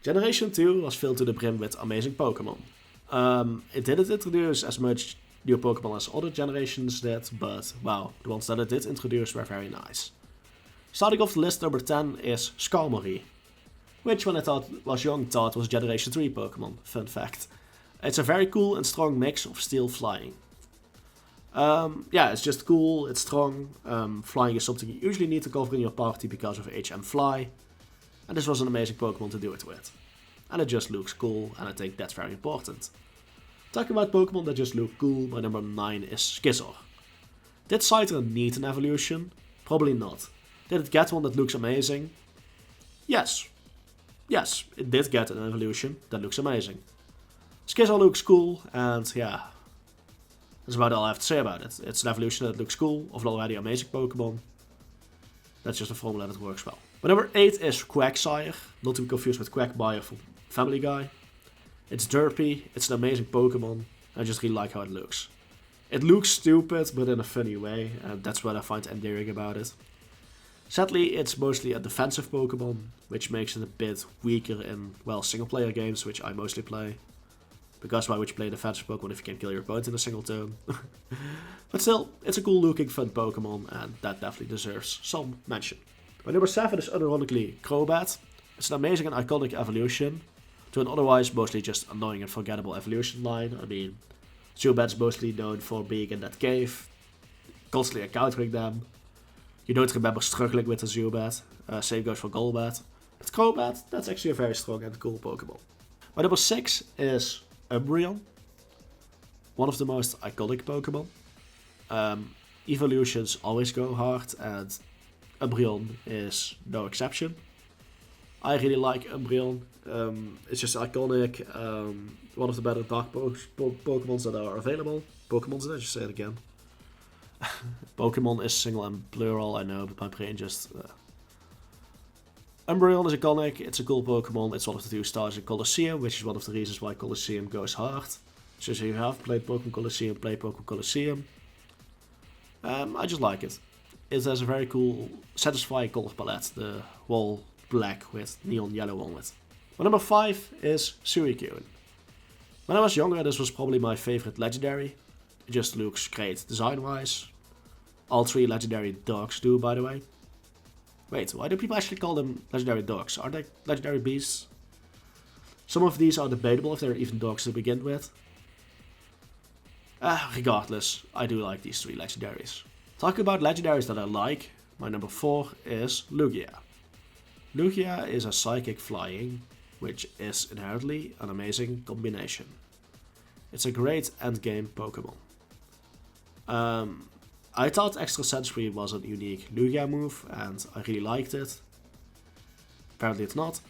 Generation 2 was filled to the brim with amazing Pokemon. It didn't introduce as much new Pokemon as other generations did, but wow, the ones that it did introduce were very nice. Starting off the list, number 10 is Skarmory, which when I was young thought was Generation 3 Pokemon, fun fact. It's a very cool and strong mix of steel flying. It's just cool, it's strong. Flying is something you usually need to cover in your party because of HM Fly. And this was an amazing Pokemon to do it with. And it just looks cool, and I think that's very important. Talking about Pokemon that just look cool, my number 9 is Scizor. Did Scyther need an evolution? Probably not. Did it get one that looks amazing? Yes. Yes, it did get an evolution that looks amazing. Scizor looks cool, and yeah, that's about all I have to say about it. It's an evolution that looks cool of an already amazing Pokemon. That's just a formula that works well. My number 8 is Quagsire, not to be confused with Quagmire from Family Guy. It's derpy, it's an amazing Pokemon, I just really like how it looks. It looks stupid, but in a funny way, and that's what I find endearing about it. Sadly, it's mostly a defensive Pokemon, which makes it a bit weaker in, well, single-player games, which I mostly play. Because why would you play a defensive Pokemon if you can kill your opponent in a single turn? But still, it's a cool-looking, fun Pokemon, and that definitely deserves some mention. My number 7 is unironically Crobat. It's an amazing and iconic evolution to an otherwise mostly just annoying and forgettable evolution line. I mean, Zubat's mostly known for being in that cave, constantly encountering them. You don't remember struggling with the Zubat. Same goes for Golbat. But Crobat, that's actually a very strong and cool Pokemon. My number 6 is Umbreon. One of the most iconic Pokemon. Evolutions always go hard, and Umbreon is no exception. I really like Umbreon. It's just iconic. One of the better dark Pokemons that are available. Pokemons, did I just say it again? Pokemon is single and plural, I know, but my brain just... Umbreon is iconic, it's a cool Pokemon, it's one of the 2 stars in Colosseum, which is one of the reasons why Colosseum goes hard. So if you have played Pokemon Colosseum, play Pokemon Colosseum. I just like it. It has a very cool, satisfying color palette, the wall black with neon yellow on it. My number 5 is Suicune. When I was younger, this was probably my favorite legendary. It just looks great design-wise. All 3 legendary dogs do, by the way. Wait, why do people actually call them legendary dogs? Are they legendary beasts? Some of these are debatable if they're even dogs to begin with. Regardless, I do like these 3 legendaries. Talking about legendaries that I like, my number 4 is Lugia. Lugia is a psychic flying, which is inherently an amazing combination. It's a great endgame Pokemon. I thought Extra Sensory was a unique Lugia move, and I really liked it. Apparently it's not.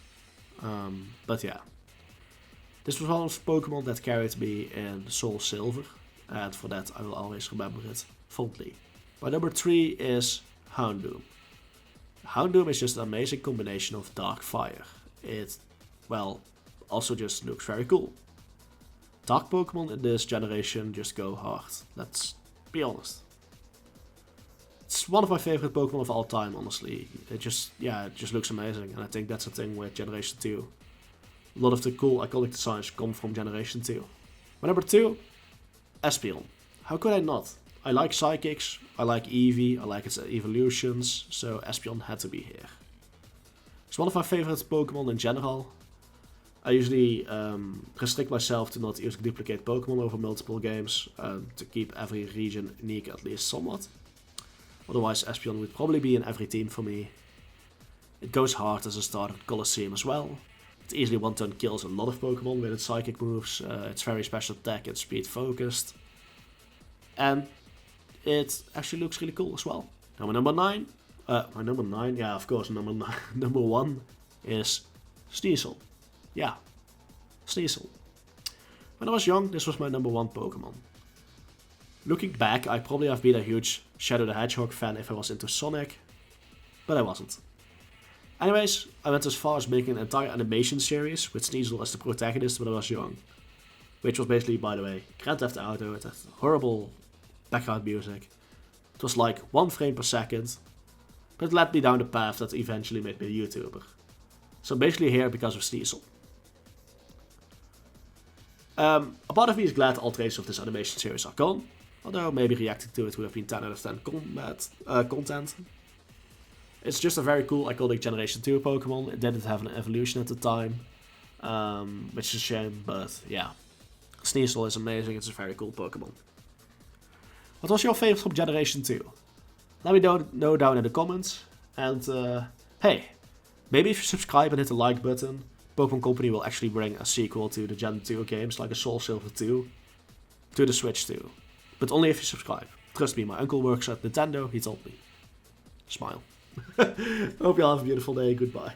But yeah. This was one of the Pokemon that carried me in Soul Silver, and for that I will always remember it fondly. My number 3 is Houndoom. Houndoom is just an amazing combination of dark fire. It, well, also just looks very cool. Dark Pokemon in this generation just go hard, let's be honest. It's one of my favorite Pokemon of all time, honestly. It just looks amazing, and I think that's the thing with Generation 2. A lot of the cool, iconic designs come from Generation 2. My number 2, Espeon. How could I not? I like Psychics, I like Eevee, I like its evolutions, so Espeon had to be here. It's one of my favorite Pokemon in general. I usually restrict myself to not using duplicate Pokemon over multiple games, to keep every region unique at least somewhat. Otherwise Espeon would probably be in every team for me. It goes hard as a starter at Colosseum as well. It easily one-turn kills a lot of Pokemon with its psychic moves, it's very special attack and speed focused. And it actually looks really cool as well. Now my number 9, yeah of course, number 1 is Sneasel. Yeah, Sneasel. When I was young, this was my number 1 Pokemon. Looking back, I probably have been a huge Shadow the Hedgehog fan if I was into Sonic, but I wasn't. Anyways, I went as far as making an entire animation series with Sneasel as the protagonist when I was young. Which was basically, by the way, Grand Theft Auto with that horrible background music. It was like 1 frame per second, but it led me down the path that eventually made me a YouTuber. So I'm basically here because of Sneasel. A part of me is glad all traces of this animation series are gone, although maybe reacting to it would have been 10 out of 10 content. It's just a very cool iconic Generation 2 Pokemon. It didn't have an evolution at the time, which is a shame, but yeah. Sneasel is amazing, it's a very cool Pokemon. What was your favorite from Generation 2? Let me know down in the comments. And hey, maybe if you subscribe and hit the like button, Pokemon Company will actually bring a sequel to the Gen 2 games, like a Soul Silver 2, to the Switch too. But only if you subscribe. Trust me, my uncle works at Nintendo, he told me. Smile. Hope you all have a beautiful day, goodbye.